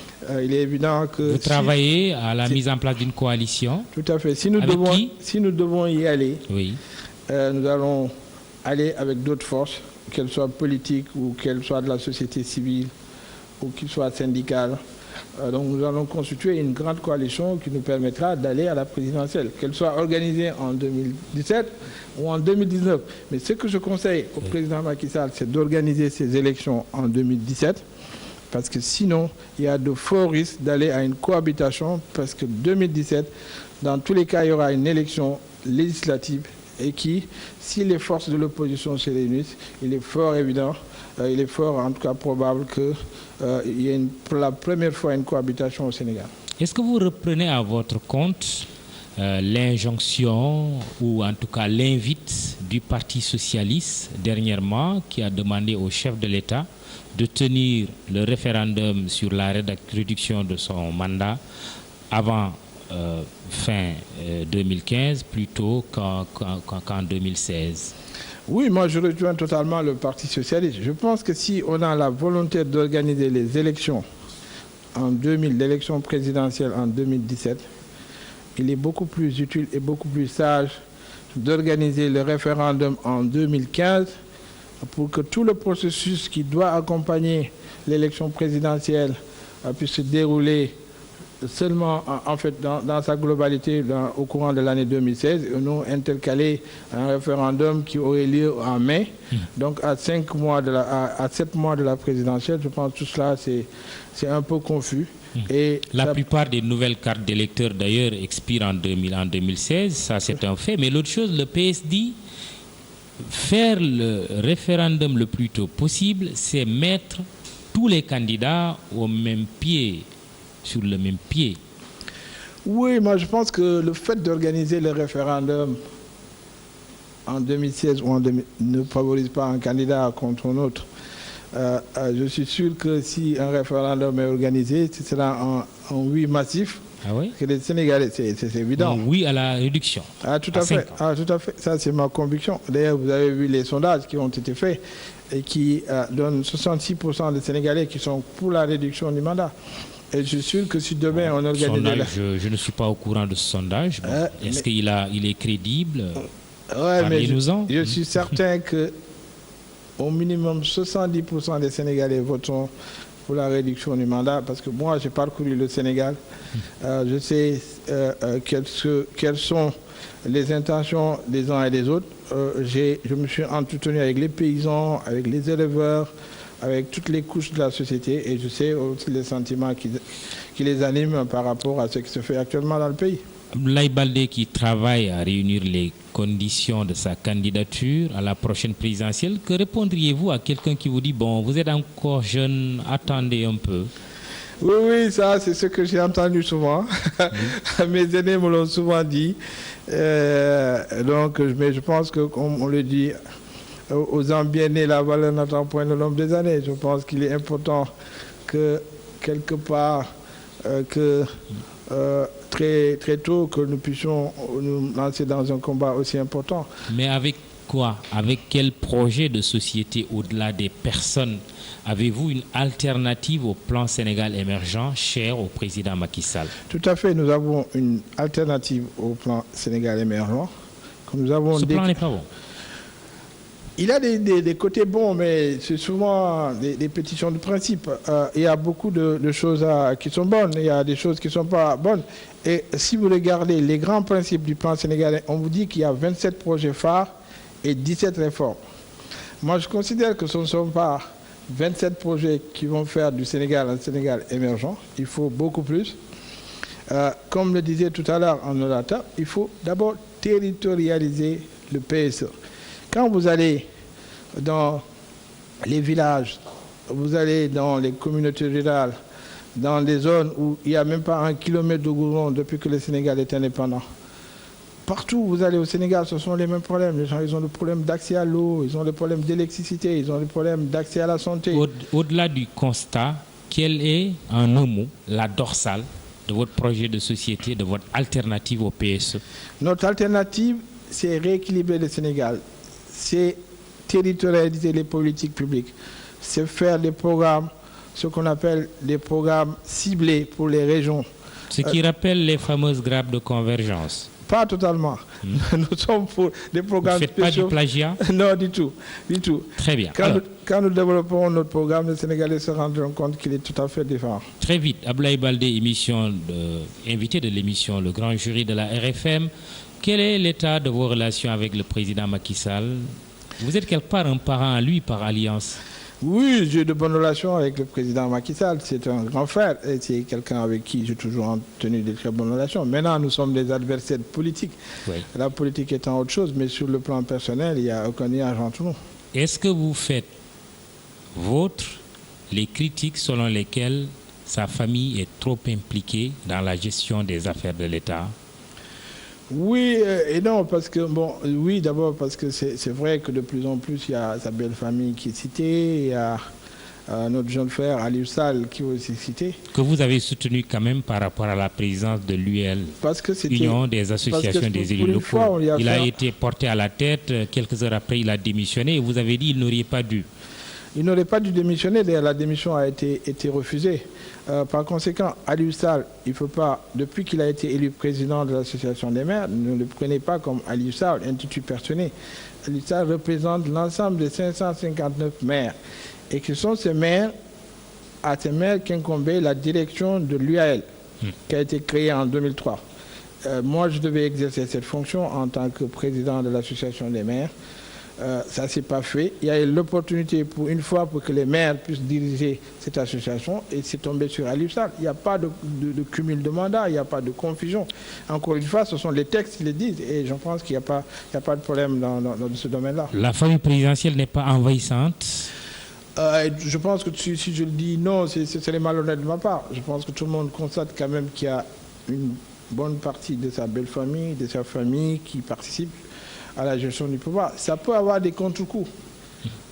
Il est évident que... Vous travaillez à la mise en place d'une coalition. Tout à fait. Si nous devons y aller, oui. Nous allons aller avec d'autres forces, qu'elles soient politiques ou qu'elles soient de la société civile ou qu'elles soient syndicales. Donc nous allons constituer une grande coalition qui nous permettra d'aller à la présidentielle, qu'elle soit organisée en 2017 ou en 2019. Mais ce que je conseille au président Macky Sall, c'est d'organiser ces élections en 2017, parce que sinon, il y a de forts risques d'aller à une cohabitation, parce que 2017, dans tous les cas, il y aura une élection législative et qui, si les forces de l'opposition se réunissent, il est fort évident, il est fort en tout cas probable qu'il y ait pour la première fois une cohabitation au Sénégal. Est-ce que vous reprenez à votre compte l'injonction ou en tout cas l'invite du Parti socialiste dernièrement qui a demandé au chef de l'État de tenir le référendum sur la réduction de son mandat avant fin 2015 plutôt qu'en 2016? Oui, moi je rejoins totalement le Parti socialiste. Je pense que si on a la volonté d'organiser les élections en 2000, l'élection présidentielle en 2017, il est beaucoup plus utile et beaucoup plus sage d'organiser le référendum en 2015 pour que tout le processus qui doit accompagner l'élection présidentielle puisse se dérouler seulement en fait dans sa globalité au courant de l'année 2016 et non intercaler un référendum qui aurait lieu en mai. Donc à 7 mois de la présidentielle, je pense que tout cela c'est un peu confus. Et la plupart des nouvelles cartes d'électeurs d'ailleurs expirent en 2016, ça c'est un fait. Mais l'autre chose, le PS dit faire le référendum le plus tôt possible, c'est mettre tous les candidats au même pied. Sur le même pied. Oui, moi je pense que le fait d'organiser le référendum en 2016 ou en 2000 ne favorise pas un candidat contre un autre. Je suis sûr que si un référendum est organisé, ce sera un oui massif. Ah oui? Que les Sénégalais, c'est évident. Un oui à la réduction. Tout à fait. Tout à fait. Ça, c'est ma conviction. D'ailleurs, vous avez vu les sondages qui ont été faits et qui donnent 66% des Sénégalais qui sont pour la réduction du mandat. Et je suis sûr que si demain on organise... Je ne suis pas au courant de ce sondage. Bon, est-ce qu'il est crédible? Parlez-nous-en. Je suis certain que au minimum 70% des Sénégalais voteront pour la réduction du mandat, parce que moi j'ai parcouru le Sénégal. Je sais quelles sont les intentions des uns et des autres. Je me suis entretenu avec les paysans, avec les éleveurs, avec toutes les couches de la société, et je sais aussi les sentiments qui les animent par rapport à ce qui se fait actuellement dans le pays. Abdoulaye Baldé qui travaille à réunir les conditions de sa candidature à la prochaine présidentielle, que répondriez-vous à quelqu'un qui vous dit « Bon, vous êtes encore jeune, attendez un peu ». Oui, ça c'est ce que j'ai entendu souvent. Mes aînés me l'ont souvent dit. Mais je pense que, comme on le dit, aux hommes bien nés, la valeur n'attend point le nombre des années. Je pense qu'il est important que, quelque part, très, très tôt, que nous puissions nous lancer dans un combat aussi important. Mais avec quoi? Avec quel projet de société au-delà des personnes? Avez-vous une alternative au plan Sénégal émergent cher au président Macky Sall? Tout à fait, nous avons une alternative au plan Sénégal émergent. Ce plan n'est pas bon. Il a des côtés bons, mais c'est souvent des pétitions de principe. Il y a beaucoup de choses qui sont bonnes, il y a des choses qui ne sont pas bonnes. Et si vous regardez les grands principes du plan sénégalais, on vous dit qu'il y a 27 projets phares et 17 réformes. Moi, je considère que ce ne sont pas 27 projets qui vont faire du Sénégal un Sénégal émergent. Il faut beaucoup plus. Comme le disait tout à l'heure en Olata, il faut d'abord territorialiser le PSE. Quand vous allez dans les villages, vous allez dans les communautés rurales, dans des zones où il n'y a même pas 1 kilomètre de goudron depuis que le Sénégal est indépendant. Partout où vous allez au Sénégal, ce sont les mêmes problèmes. Les gens, ils ont des problèmes d'accès à l'eau, ils ont des problèmes d'électricité, ils ont des problèmes d'accès à la santé. Au-delà du constat, quelle est, en un mot, la dorsale de votre projet de société, de votre alternative au PSE? Notre alternative, c'est rééquilibrer le Sénégal. C'est territorialiser les politiques publiques. C'est faire des programmes, ce qu'on appelle des programmes ciblés pour les régions. Ce qui rappelle les fameuses grappes de convergence. Pas totalement. Nous sommes pour des programmes spéciaux. Vous ne faites pas du plagiat? Non, du tout. Du tout. Très bien. Quand nous développons notre programme, les Sénégalais se rendront compte qu'il est tout à fait différent. Très vite. Ablaye Baldé, invité de l'émission Le Grand Jury de la RFM. Quel est l'état de vos relations avec le président Macky Sall? Vous êtes quelque part un parent à lui par alliance. Oui, j'ai de bonnes relations avec le président Macky Sall. C'est un grand frère et c'est quelqu'un avec qui j'ai toujours tenu de très bonnes relations. Maintenant, nous sommes des adversaires politiques. Oui. La politique étant autre chose, mais sur le plan personnel, il n'y a aucun lien entre nous. Est-ce que vous faites les critiques selon lesquelles sa famille est trop impliquée dans la gestion des affaires de l'État? Oui et non, parce que, oui, d'abord parce que c'est vrai que de plus en plus, il y a sa belle famille qui est citée, il y a notre jeune frère Aliou Sall qui est aussi cité. Que vous avez soutenu quand même par rapport à la présidence de l'UL, Union des associations des élus locaux. Il a été porté à la tête, quelques heures après il a démissionné et vous avez dit qu'il n'aurait pas dû. Il n'aurait pas dû démissionner, d'ailleurs la démission a été refusée. Par conséquent, Aliou Sall, il ne faut pas, depuis qu'il a été élu président de l'association des maires, ne le prenez pas comme Aliou Sall, intitulé personnel. Aliou Sall représente l'ensemble des 559 maires. Et que sont ces maires, à ces maires qu'incombait la direction de l'UAL, qui a été créée en 2003. Moi, je devais exercer cette fonction en tant que président de l'association des maires. Ça ne s'est pas fait. Il y a eu l'opportunité pour une fois pour que les maires puissent diriger cette association et c'est tombé sur Aliou Sall. Il n'y a pas de cumul de mandats, il n'y a pas de confusion. Encore une fois, ce sont les textes qui le disent et je pense qu'il n'y a pas de problème dans ce domaine-là. La famille présidentielle n'est pas envahissante? Je pense que si je le dis non, c'est malhonnête de ma part. Je pense que tout le monde constate quand même qu'il y a une bonne partie de sa belle famille, de sa famille qui participe à la gestion du pouvoir. Ça peut avoir des contre-coups.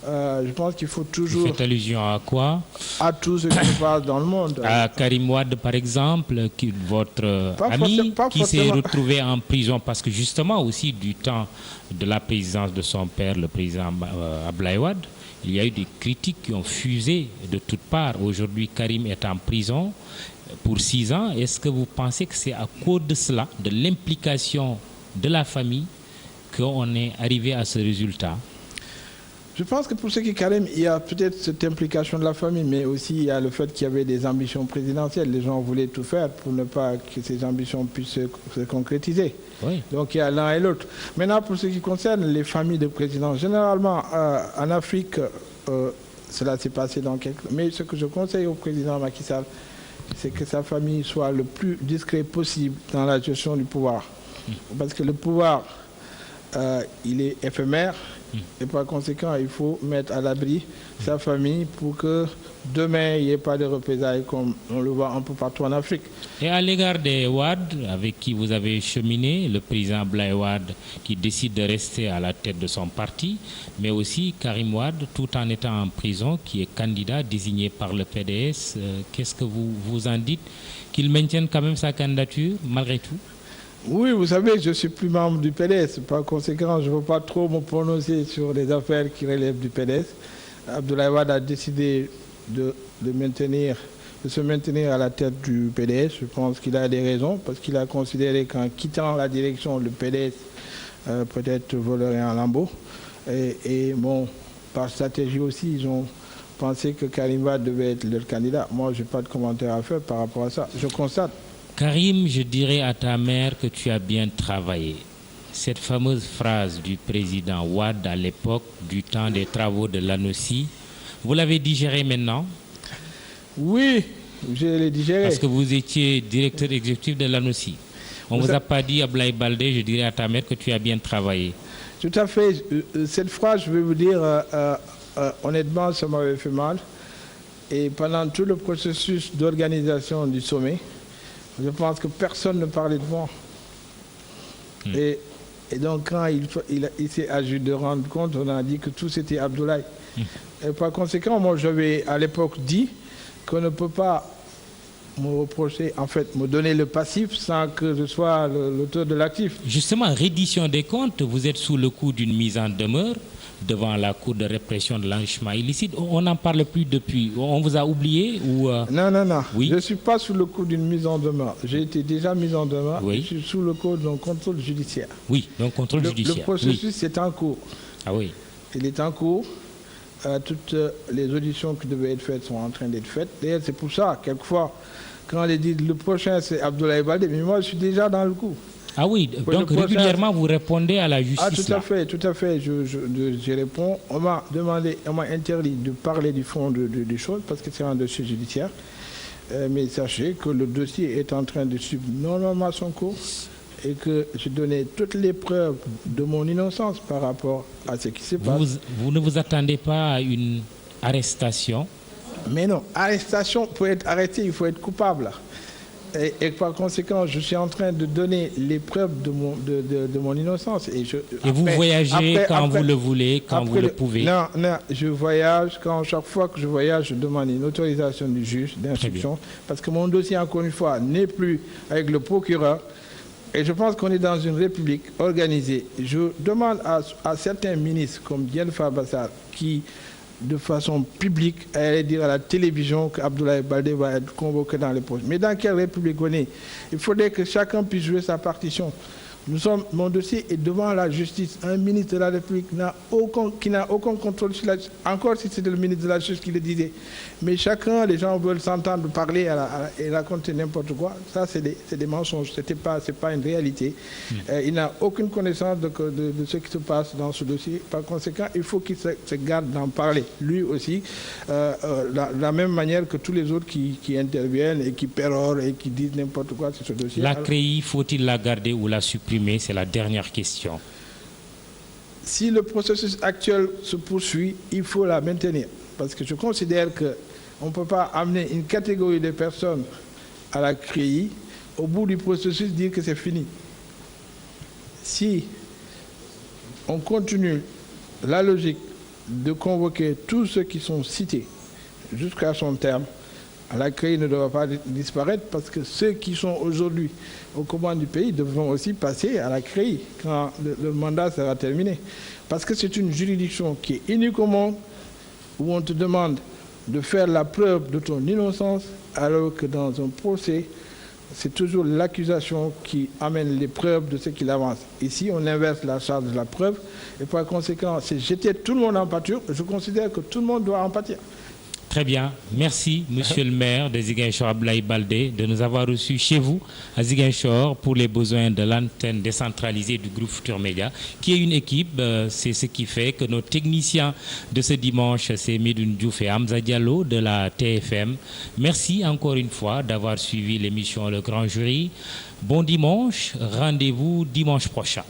Je pense qu'il faut toujours... Vous faites allusion à quoi? À tout ce qui se passe dans le monde. À Karim Wade, par exemple, votre ami qui s'est retrouvé en prison parce que justement aussi du temps de la présidence de son père, le président Ablaye Wade, il y a eu des critiques qui ont fusé de toutes parts. Aujourd'hui, Karim est en prison pour 6 ans. Est-ce que vous pensez que c'est à cause de cela, de l'implication de la famille, qu'on est arrivé à ce résultat? Je pense que pour ce qui est Karim, il y a peut-être cette implication de la famille, mais aussi il y a le fait qu'il y avait des ambitions présidentielles. Les gens voulaient tout faire pour ne pas que ces ambitions puissent se concrétiser. Oui. Donc il y a l'un et l'autre. Maintenant, pour ce qui concerne les familles de présidents, généralement en Afrique, cela s'est passé dans quelques... Mais ce que je conseille au président Macky Sall, c'est que sa famille soit le plus discret possible dans la gestion du pouvoir. Parce que le pouvoir... il est éphémère et par conséquent il faut mettre à l'abri sa famille pour que demain il n'y ait pas de représailles comme on le voit un peu partout en Afrique. Et à l'égard des Wade avec qui vous avez cheminé, le président Ablaye Wade qui décide de rester à la tête de son parti, mais aussi Karim Wade tout en étant en prison qui est candidat désigné par le PDS, qu'est-ce que vous en dites? Qu'il maintienne quand même sa candidature malgré tout? Oui, vous savez, je ne suis plus membre du PDS. Par conséquent, je ne veux pas trop me prononcer sur les affaires qui relèvent du PDS. Abdoulaye Wade a décidé de se maintenir à la tête du PDS. Je pense qu'il a des raisons, parce qu'il a considéré qu'en quittant la direction, le PDS peut-être volerait en lambeaux. Et bon, par stratégie aussi, ils ont pensé que Karim Wade devait être leur candidat. Moi, je n'ai pas de commentaire à faire par rapport à ça. Je constate. Karim, je dirais à ta mère que tu as bien travaillé. Cette fameuse phrase du président Wade à l'époque, du temps des travaux de l'ANOCI, Vous l'avez digéré maintenant? Oui, je l'ai digéré. Parce que vous étiez directeur exécutif de l'ANOCI. On ne vous a pas dit, Ablaye Baldé, je dirais à ta mère que tu as bien travaillé. Tout à fait. Cette phrase, je vais vous dire, honnêtement, ça m'avait fait mal. Et pendant tout le processus d'organisation du sommet, je pense que personne ne parlait de moi. Et donc, quand il s'est agi de rendre compte, on a dit que tout c'était Abdoulaye. Et par conséquent, moi, j'avais à l'époque dit qu'on ne peut pas me reprocher, en fait, me donner le passif sans que je sois l'auteur de l'actif. Justement, reddition des comptes, vous êtes sous le coup d'une mise en demeure devant la Cour de répression de l'enrichissement illicite. On n'en parle plus depuis. On vous a oublié ou Non. Oui. Je ne suis pas sous le coup d'une mise en demeure. J'ai été déjà mis en demeure. Oui. Je suis sous le coup d'un contrôle judiciaire. Oui, donc contrôle judiciaire. Le processus est en cours. Ah oui. Il est en cours. Toutes les auditions qui devaient être faites sont en train d'être faites. D'ailleurs, c'est pour ça, quelquefois, quand on dit le prochain c'est Abdoulaye Baldé, mais moi je suis déjà dans le coup. Ah oui, donc régulièrement vous répondez à la justice. Ah, tout à fait. Je réponds. On m'a interdit de parler du fond des choses parce que c'est un dossier judiciaire. Mais sachez que le dossier est en train de suivre normalement son cours et que j'ai donné toutes les preuves de mon innocence par rapport à ce qui se passe. Vous ne vous attendez pas à une arrestation? Mais non, arrestation, pour être arrêté, il faut être coupable. Et par conséquent, je suis en train de donner les preuves de mon innocence. Et vous voyagez quand vous le voulez, quand vous le pouvez? Non, je voyage. Chaque fois que je voyage, je demande une autorisation du juge d'instruction. Parce que mon dossier, encore une fois, n'est plus avec le procureur. Et je pense qu'on est dans une république organisée. Je demande à certains ministres, comme Diène Fabassar, qui, de façon publique, allait dire à la télévision qu'Abdoulaye Baldé va être convoqué dans les prochains. Mais dans quelle république on est? Il faudrait que chacun puisse jouer sa partition. Mon dossier est devant la justice. Un ministre de la République qui n'a aucun contrôle sur la justice. Encore si c'était le ministre de la Justice qui le disait. Mais chacun, les gens veulent s'entendre parler et raconter n'importe quoi. Ça, c'est des mensonges. C'est pas une réalité. Il n'a aucune connaissance de ce qui se passe dans ce dossier. Par conséquent, il faut qu'il se garde d'en parler. Lui aussi, de la même manière que tous les autres qui interviennent et qui pérorent et qui disent n'importe quoi sur ce dossier. La CREI, faut-il la garder ou la supprimer? C'est la dernière question. Si le processus actuel se poursuit, il faut la maintenir. Parce que je considère qu'on ne peut pas amener une catégorie de personnes à la CREI, au bout du processus, dire que c'est fini. Si on continue la logique de convoquer tous ceux qui sont cités jusqu'à son terme, la CREI ne doit pas disparaître parce que ceux qui sont aujourd'hui aux commandes du pays devront aussi passer à la CREI quand le mandat sera terminé. Parce que c'est une juridiction qui est unique au monde où on te demande de faire la preuve de ton innocence alors que dans un procès, c'est toujours l'accusation qui amène les preuves de ce qu'il avance. Ici, on inverse la charge de la preuve et par conséquent, c'est jeter tout le monde en pâture. Je considère que tout le monde doit en pâtir. Très bien. Merci, monsieur le maire de Ziguinchor, Ablaye Baldé, de nous avoir reçus chez vous à Ziguinchor pour les besoins de l'antenne décentralisée du groupe Futur Média, qui est une équipe. C'est ce qui fait que nos techniciens de ce dimanche, c'est Medoune Diouf et Hamza Diallo de la TFM. Merci encore une fois d'avoir suivi l'émission Le Grand Jury. Bon dimanche. Rendez-vous dimanche prochain.